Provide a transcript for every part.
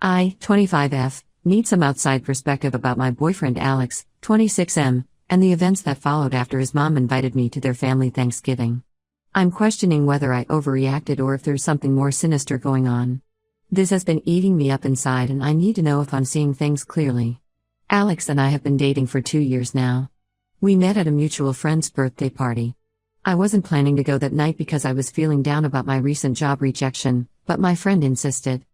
I, 25F, need some outside perspective about my boyfriend Alex, 26M, and the events that followed after his mom invited me to their family Thanksgiving. I'm questioning whether I overreacted or if there's something more sinister going on. This has been eating me up inside and I need to know if I'm seeing things clearly. Alex and I have been dating for 2 years now. We met at a mutual friend's birthday party. I wasn't planning to go that night because I was feeling down about my recent job rejection, but my friend insisted.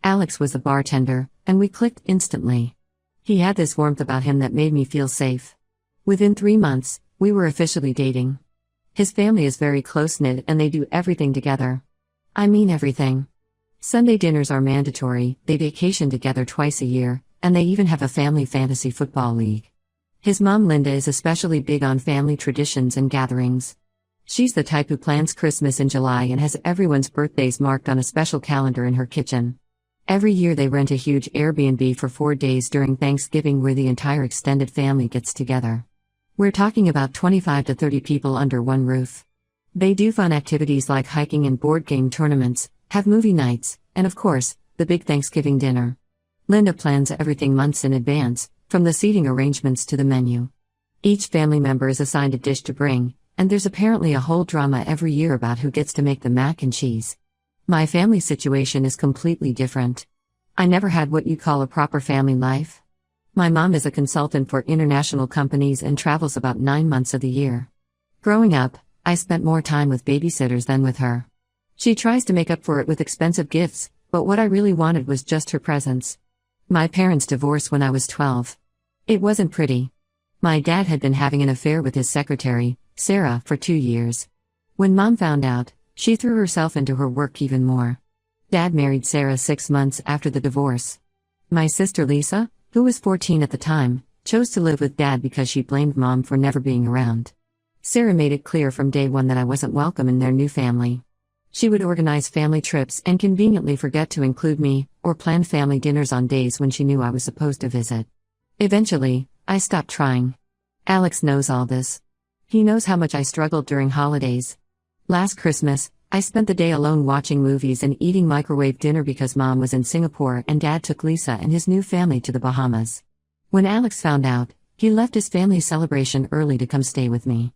Alex was the bartender, and we clicked instantly. He had this warmth about him that made me feel safe. Within 3 months, we were officially dating. His family is very close-knit and they do everything together. I mean everything. Sunday dinners are mandatory, they vacation together twice a year, and they even have a family fantasy football league. His mom Linda is especially big on family traditions and gatherings. She's the type who plans Christmas in July and has everyone's birthdays marked on a special calendar in her kitchen. Every year they rent a huge Airbnb for 4 days during Thanksgiving where the entire extended family gets together. We're talking about 25 to 30 people under one roof. They do fun activities like hiking and board game tournaments, have movie nights, and of course, the big Thanksgiving dinner. Linda plans everything months in advance, from the seating arrangements to the menu. Each family member is assigned a dish to bring, and there's apparently a whole drama every year about who gets to make the mac and cheese. My family situation is completely different. I never had what you'd call a proper family life. My mom is a consultant for international companies and travels about 9 months of the year. Growing up, I spent more time with babysitters than with her. She tries to make up for it with expensive gifts, but what I really wanted was just her presence. My parents divorced when I was 12. It wasn't pretty. My dad had been having an affair with his secretary, Sarah, for 2 years. When Mom found out, she threw herself into her work even more. Dad married Sarah 6 months after the divorce. My sister Lisa, who was 14 at the time, chose to live with Dad because she blamed Mom for never being around. Sarah made it clear from day one that I wasn't welcome in their new family. She would organize family trips and conveniently forget to include me, or plan family dinners on days when she knew I was supposed to visit. Eventually, I stopped trying. Alex knows all this. He knows how much I struggled during holidays. Last Christmas, I spent the day alone watching movies and eating microwave dinner because Mom was in Singapore and Dad took Lisa and his new family to the Bahamas. When Alex found out, he left his family celebration early to come stay with me.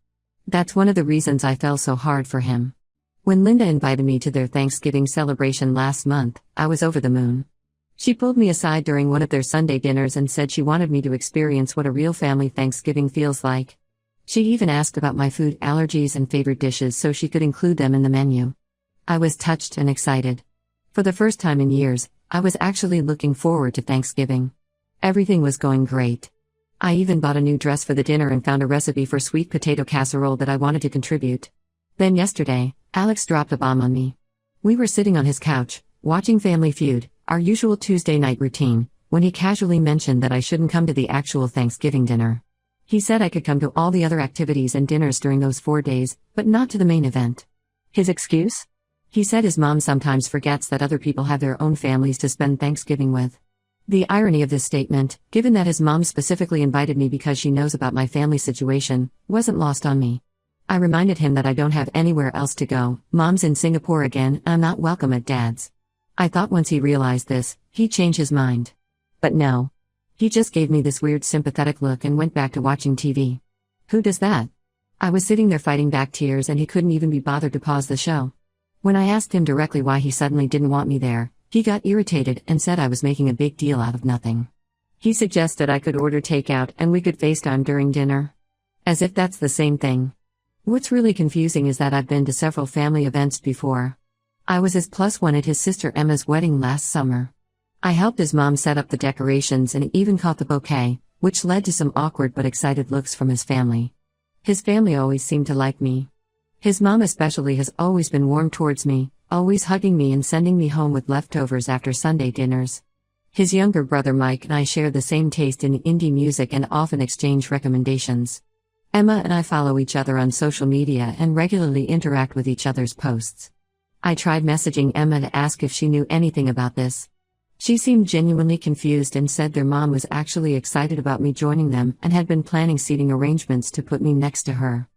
That's one of the reasons I fell so hard for him. When Linda invited me to their Thanksgiving celebration last month, I was over the moon. She pulled me aside during one of their Sunday dinners and said she wanted me to experience what a real family Thanksgiving feels like. She even asked about my food allergies and favorite dishes so she could include them in the menu. I was touched and excited. For the first time in years, I was actually looking forward to Thanksgiving. Everything was going great. I even bought a new dress for the dinner and found a recipe for sweet potato casserole that I wanted to contribute. Then yesterday, Alex dropped a bomb on me. We were sitting on his couch, watching Family Feud, our usual Tuesday night routine, when he casually mentioned that I shouldn't come to the actual Thanksgiving dinner. He said I could come to all the other activities and dinners during those 4 days, but not to the main event. His excuse? He said his mom sometimes forgets that other people have their own families to spend Thanksgiving with. The irony of this statement, given that his mom specifically invited me because she knows about my family situation, wasn't lost on me. I reminded him that I don't have anywhere else to go, Mom's in Singapore again, and I'm not welcome at Dad's. I thought once he realized this, he'd change his mind. But no. He just gave me this weird sympathetic look and went back to watching TV. Who does that? I was sitting there fighting back tears and he couldn't even be bothered to pause the show. When I asked him directly why he suddenly didn't want me there, he got irritated and said I was making a big deal out of nothing. He suggested I could order takeout and we could FaceTime during dinner. As if that's the same thing. What's really confusing is that I've been to several family events before. I was his +1 at his sister Emma's wedding last summer. I helped his mom set up the decorations and even caught the bouquet, which led to some awkward but excited looks from his family. His family always seemed to like me. His mom especially has always been warm towards me, always hugging me and sending me home with leftovers after Sunday dinners. His younger brother Mike and I share the same taste in indie music and often exchange recommendations. Emma and I follow each other on social media and regularly interact with each other's posts. I tried messaging Emma to ask if she knew anything about this. She seemed genuinely confused and said their mom was actually excited about me joining them and had been planning seating arrangements to put me next to her.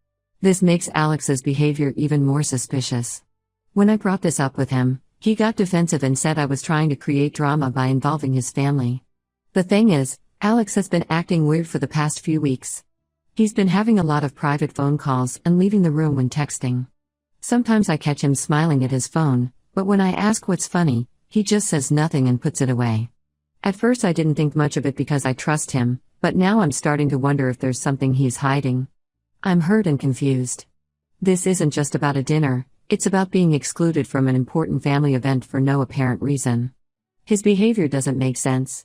This makes Alex's behavior even more suspicious. When I brought this up with him, He got defensive and said I was trying to create drama by involving his family. The thing is, Alex has been acting weird for the past few weeks. He's been having a lot of private phone calls and leaving the room when texting. Sometimes I catch him smiling at his phone, but when I ask what's funny, he just says nothing and puts it away. At first I didn't think much of it because I trust him, but now I'm starting to wonder if there's something he's hiding. I'm hurt and confused. This isn't just about a dinner, it's about being excluded from an important family event for no apparent reason. His behavior doesn't make sense.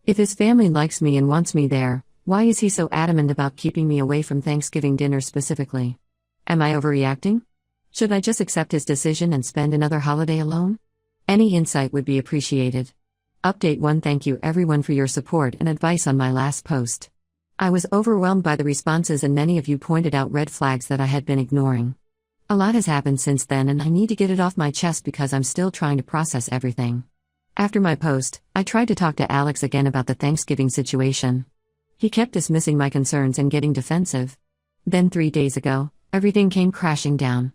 If his family likes me and wants me there, why is he so adamant about keeping me away from Thanksgiving dinner specifically? Am I overreacting? Should I just accept his decision and spend another holiday alone? Any insight would be appreciated. Update 1. Thank you everyone for your support and advice on my last post. I was overwhelmed by the responses and many of you pointed out red flags that I had been ignoring. A lot has happened since then and I need to get it off my chest because I'm still trying to process everything. After my post, I tried to talk to Alex again about the Thanksgiving situation. He kept dismissing my concerns and getting defensive. Then 3 days ago, everything came crashing down.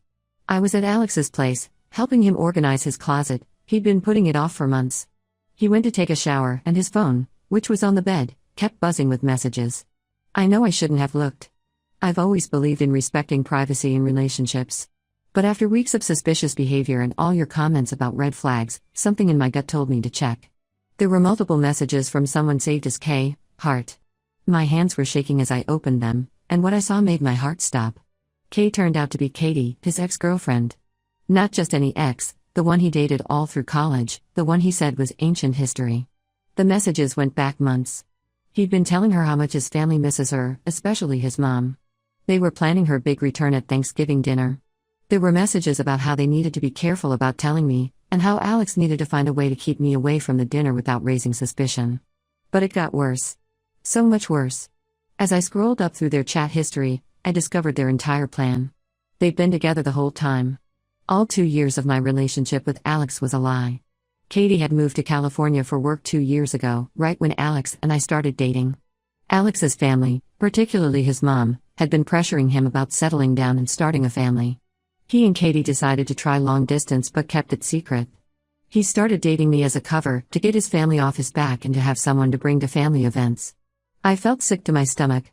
I was at Alex's place, helping him organize his closet. He'd been putting it off for months. He went to take a shower and his phone, which was on the bed, kept buzzing with messages. I know I shouldn't have looked. I've always believed in respecting privacy in relationships. But after weeks of suspicious behavior and all your comments about red flags, something in my gut told me to check. There were multiple messages from someone saved as K, heart. My hands were shaking as I opened them, and what I saw made my heart stop. K turned out to be Katie, his ex-girlfriend. Not just any ex, the one he dated all through college, the one he said was ancient history. The messages went back months. He'd been telling her how much his family misses her, especially his mom. They were planning her big return at Thanksgiving dinner. There were messages about how they needed to be careful about telling me, and how Alex needed to find a way to keep me away from the dinner without raising suspicion. But it got worse. So much worse. As I scrolled up through their chat history, I discovered their entire plan. They'd been together the whole time. All 2 years of my relationship with Alex was a lie. Katie had moved to California for work 2 years ago, right when Alex and I started dating. Alex's family, particularly his mom, had been pressuring him about settling down and starting a family. He and Katie decided to try long distance but kept it secret. He started dating me as a cover, to get his family off his back and to have someone to bring to family events. I felt sick to my stomach.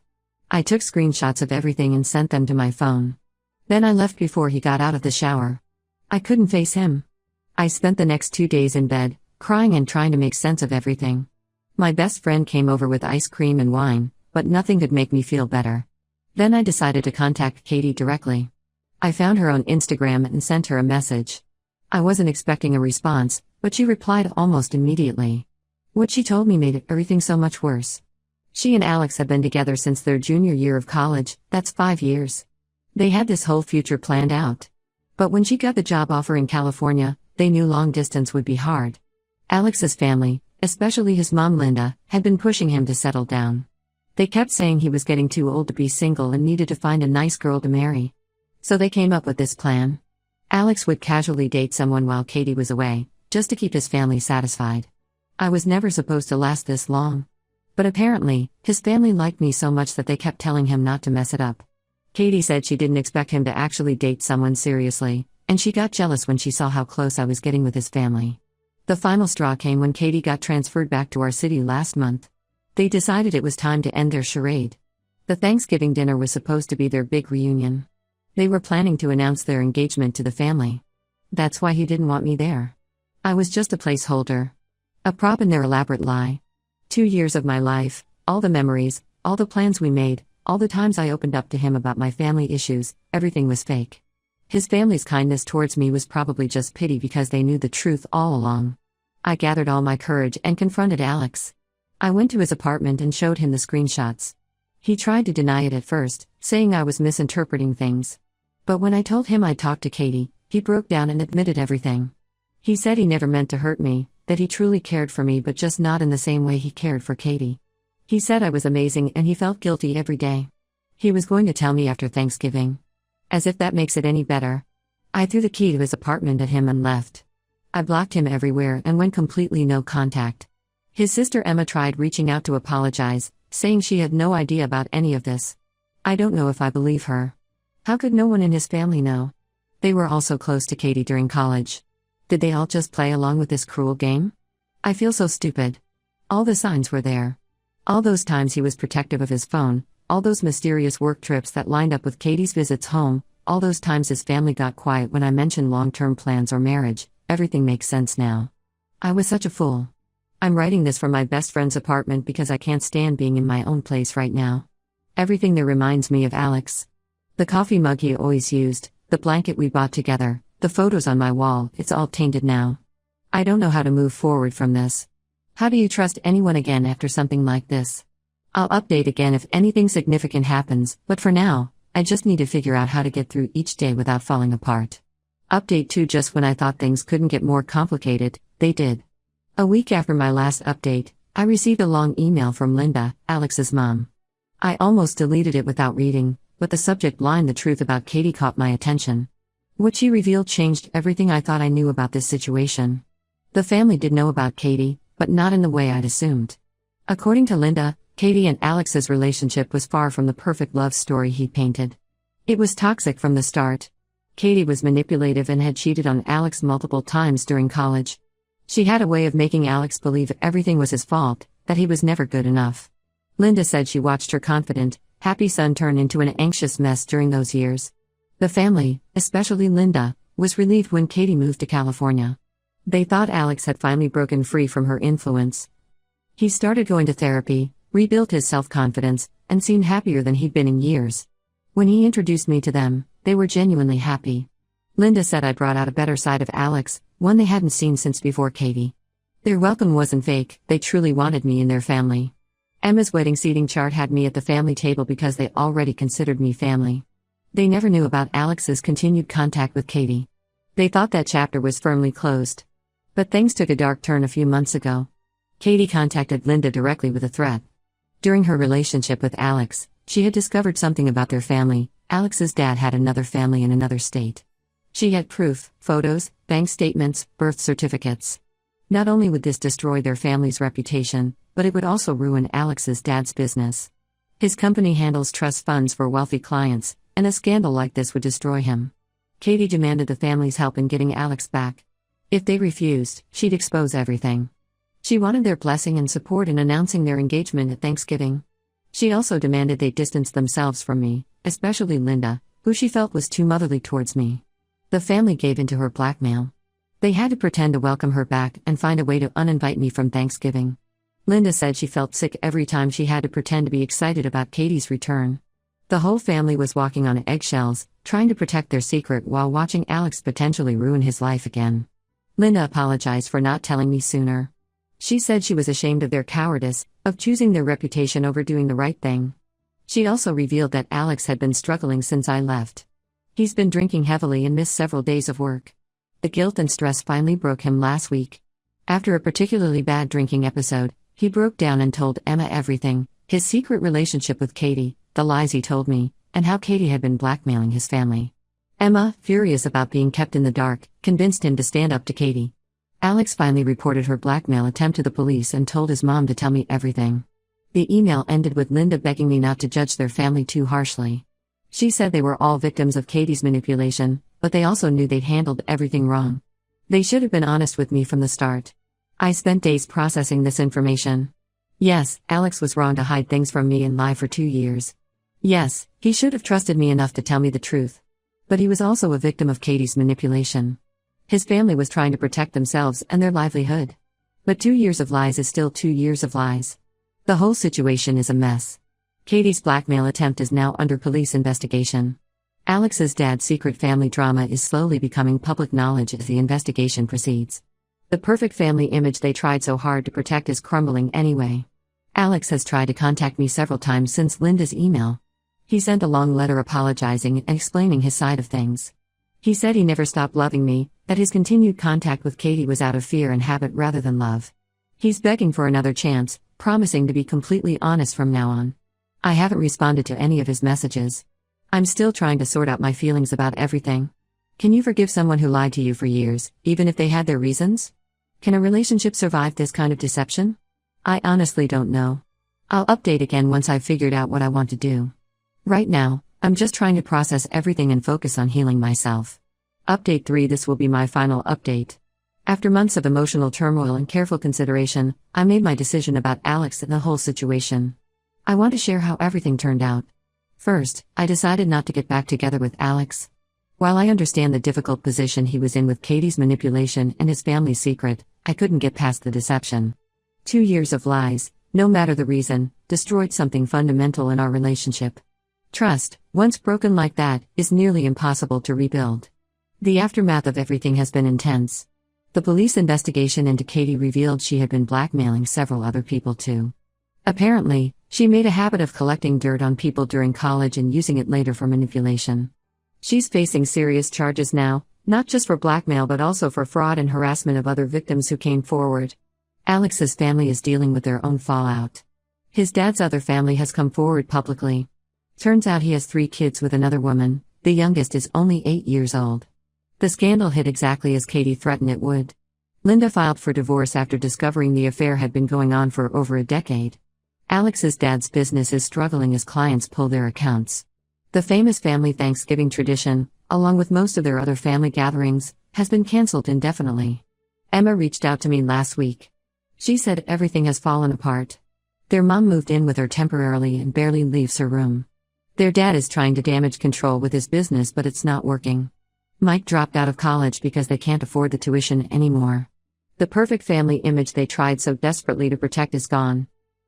I took screenshots of everything and sent them to my phone. Then I left before he got out of the shower. I couldn't face him. I spent the next 2 days in bed, crying and trying to make sense of everything. My best friend came over with ice cream and wine, but nothing could make me feel better. Then I decided to contact Katie directly. I found her on Instagram and sent her a message. I wasn't expecting a response, but she replied almost immediately. What she told me made everything so much worse. She and Alex had been together since their junior year of college, that's 5 years. They had this whole future planned out. But when she got the job offer in California, they knew long distance would be hard. Alex's family, especially his mom Linda, had been pushing him to settle down. They kept saying he was getting too old to be single and needed to find a nice girl to marry. So they came up with this plan. Alex would casually date someone while Katie was away, just to keep his family satisfied. I was never supposed to last this long. But apparently, his family liked me so much that they kept telling him not to mess it up. Katie said she didn't expect him to actually date someone seriously, and she got jealous when she saw how close I was getting with his family. The final straw came when Katie got transferred back to our city last month. They decided it was time to end their charade. The Thanksgiving dinner was supposed to be their big reunion. They were planning to announce their engagement to the family. That's why he didn't want me there. I was just a placeholder. A prop in their elaborate lie. 2 years of my life, all the memories, all the plans we made, all the times I opened up to him about my family issues, everything was fake. His family's kindness towards me was probably just pity because they knew the truth all along. I gathered all my courage and confronted Alex. I went to his apartment and showed him the screenshots. He tried to deny it at first, saying I was misinterpreting things. But when I told him I talked to Katie, he broke down and admitted everything. He said he never meant to hurt me, that he truly cared for me but just not in the same way he cared for Katie. He said I was amazing and he felt guilty every day. He was going to tell me after Thanksgiving. As if that makes it any better. I threw the key to his apartment at him and left. I blocked him everywhere and went completely no contact. His sister Emma tried reaching out to apologize, saying she had no idea about any of this. I don't know if I believe her. How could no one in his family know? They were also close to Katie during college. Did they all just play along with this cruel game? I feel so stupid. All the signs were there. All those times he was protective of his phone, all those mysterious work trips that lined up with Katie's visits home, all those times his family got quiet when I mentioned long-term plans or marriage. Everything makes sense now. I was such a fool. I'm writing this from my best friend's apartment because I can't stand being in my own place right now. Everything there reminds me of Alex. The coffee mug he always used, the blanket we bought together, the photos on my wall, it's all tainted now. I don't know how to move forward from this. How do you trust anyone again after something like this? I'll update again if anything significant happens, but for now, I just need to figure out how to get through each day without falling apart. Update 2. Just when I thought things couldn't get more complicated, they did. A week after my last update, I received a long email from Linda, Alex's mom. I almost deleted it without reading, but the subject line, "The truth about Katie," caught my attention. What she revealed changed everything I thought I knew about this situation. The family did know about Katie, but not in the way I'd assumed. According to Linda, Katie and Alex's relationship was far from the perfect love story he painted. It was toxic from the start. Katie was manipulative and had cheated on Alex multiple times during college. She had a way of making Alex believe everything was his fault, that he was never good enough. Linda said she watched her confident, happy son turn into an anxious mess during those years. The family, especially Linda, was relieved when Katie moved to California. They thought Alex had finally broken free from her influence. He started going to therapy, rebuilt his self-confidence, and seemed happier than he'd been in years. When he introduced me to them, they were genuinely happy. Linda said I brought out a better side of Alex, one they hadn't seen since before Katie. Their welcome wasn't fake, they truly wanted me in their family. Emma's wedding seating chart had me at the family table because they already considered me family. They never knew about Alex's continued contact with Katie. They thought that chapter was firmly closed. But things took a dark turn a few months ago. Katie contacted Linda directly with a threat. During her relationship with Alex, she had discovered something about their family. Alex's dad had another family in another state. She had proof, photos, bank statements, birth certificates. Not only would this destroy their family's reputation, but it would also ruin Alex's dad's business. His company handles trust funds for wealthy clients, and a scandal like this would destroy him. Katie demanded the family's help in getting Alex back. If they refused, she'd expose everything. She wanted their blessing and support in announcing their engagement at Thanksgiving. She also demanded they distance themselves from me, especially Linda, who she felt was too motherly towards me. The family gave in to her blackmail. They had to pretend to welcome her back and find a way to uninvite me from Thanksgiving. Linda said she felt sick every time she had to pretend to be excited about Katie's return. The whole family was walking on eggshells, trying to protect their secret while watching Alex potentially ruin his life again. Linda apologized for not telling me sooner. She said she was ashamed of their cowardice, of choosing their reputation over doing the right thing. She also revealed that Alex had been struggling since I left. He's been drinking heavily and missed several days of work. The guilt and stress finally broke him last week. After a particularly bad drinking episode, he broke down and told Emma everything, his secret relationship with Katie, the lies he told me, and how Katie had been blackmailing his family. Emma, furious about being kept in the dark, convinced him to stand up to Katie. Alex finally reported her blackmail attempt to the police and told his mom to tell me everything. The email ended with Linda begging me not to judge their family too harshly. She said they were all victims of Katie's manipulation, but they also knew they'd handled everything wrong. They should have been honest with me from the start. I spent days processing this information. Yes, Alex was wrong to hide things from me and lie for 2 years. Yes, he should have trusted me enough to tell me the truth. But he was also a victim of Katie's manipulation. His family was trying to protect themselves and their livelihood. But 2 years of lies is still 2 years of lies. The whole situation is a mess. Katie's blackmail attempt is now under police investigation. Alex's dad's secret family drama is slowly becoming public knowledge as the investigation proceeds. The perfect family image they tried so hard to protect is crumbling anyway. Alex has tried to contact me several times since Linda's email. He sent a long letter apologizing and explaining his side of things. He said he never stopped loving me, that his continued contact with Katie was out of fear and habit rather than love. He's begging for another chance, promising to be completely honest from now on. I haven't responded to any of his messages. I'm still trying to sort out my feelings about everything. Can you forgive someone who lied to you for years, even if they had their reasons? Can a relationship survive this kind of deception? I honestly don't know. I'll update again once I've figured out what I want to do. Right now, I'm just trying to process everything and focus on healing myself. Update 3. This will be my final update. After months of emotional turmoil and careful consideration, I made my decision about Alex and the whole situation. I want to share how everything turned out. First, I decided not to get back together with Alex. While I understand the difficult position he was in with Katie's manipulation and his family's secret, I couldn't get past the deception. 2 years of lies, no matter the reason, destroyed something fundamental in our relationship. Trust, once broken like that, is nearly impossible to rebuild. The aftermath of everything has been intense. The police investigation into Katie revealed she had been blackmailing several other people too. Apparently, she made a habit of collecting dirt on people during college and using it later for manipulation. She's facing serious charges now, not just for blackmail but also for fraud and harassment of other victims who came forward. Alex's family is dealing with their own fallout. His dad's other family has come forward publicly. Turns out he has 3 kids with another woman, the youngest is only 8 years old. The scandal hit exactly as Katie threatened it would. Linda filed for divorce after discovering the affair had been going on for over a decade. Alex's dad's business is struggling as clients pull their accounts. The famous family Thanksgiving tradition, along with most of their other family gatherings, has been cancelled indefinitely. Emma reached out to me last week. She said everything has fallen apart. Their mom moved in with her temporarily and barely leaves her room. Their dad is trying to damage control with his business but it's not working. Mike dropped out of college because they can't afford the tuition anymore. The perfect family image they tried so desperately to protect is gone.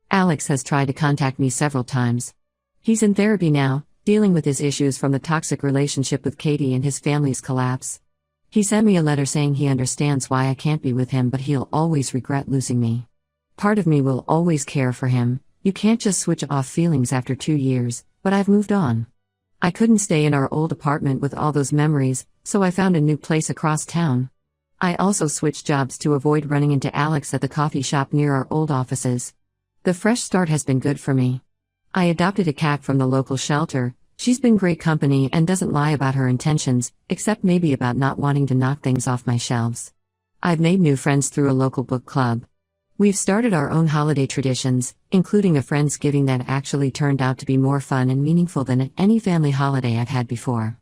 Alex has tried to contact me several times. He's in therapy now, dealing with his issues from the toxic relationship with Katie and his family's collapse. He sent me a letter saying he understands why I can't be with him but he'll always regret losing me. Part of me will always care for him. You can't just switch off feelings after 2 years, but I've moved on. I couldn't stay in our old apartment with all those memories, so I found a new place across town. I also switched jobs to avoid running into Alex at the coffee shop near our old offices. The fresh start has been good for me. I adopted a cat from the local shelter. She's been great company and doesn't lie about her intentions, except maybe about not wanting to knock things off my shelves. I've made new friends through a local book club. We've started our own holiday traditions, including a Friendsgiving that actually turned out to be more fun and meaningful than at any family holiday I've had before.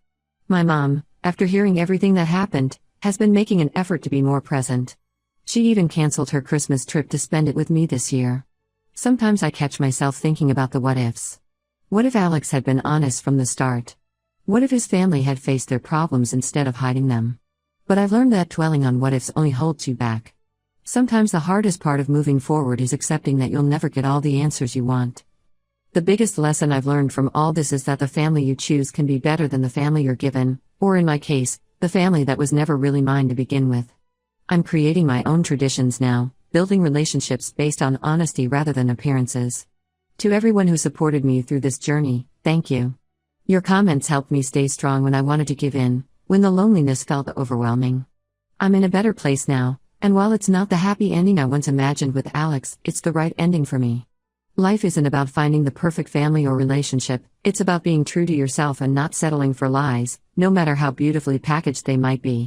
My mom, after hearing everything that happened, has been making an effort to be more present. She even canceled her Christmas trip to spend it with me this year. Sometimes I catch myself thinking about the what-ifs. What if Alex had been honest from the start? What if his family had faced their problems instead of hiding them? But I've learned that dwelling on what-ifs only holds you back. Sometimes the hardest part of moving forward is accepting that you'll never get all the answers you want. The biggest lesson I've learned from all this is that the family you choose can be better than the family you're given, or in my case, the family that was never really mine to begin with. I'm creating my own traditions now, building relationships based on honesty rather than appearances. To everyone who supported me through this journey, thank you. Your comments helped me stay strong when I wanted to give in, when the loneliness felt overwhelming. I'm in a better place now. And while it's not the happy ending I once imagined with Alex, it's the right ending for me. Life isn't about finding the perfect family or relationship, it's about being true to yourself and not settling for lies, no matter how beautifully packaged they might be.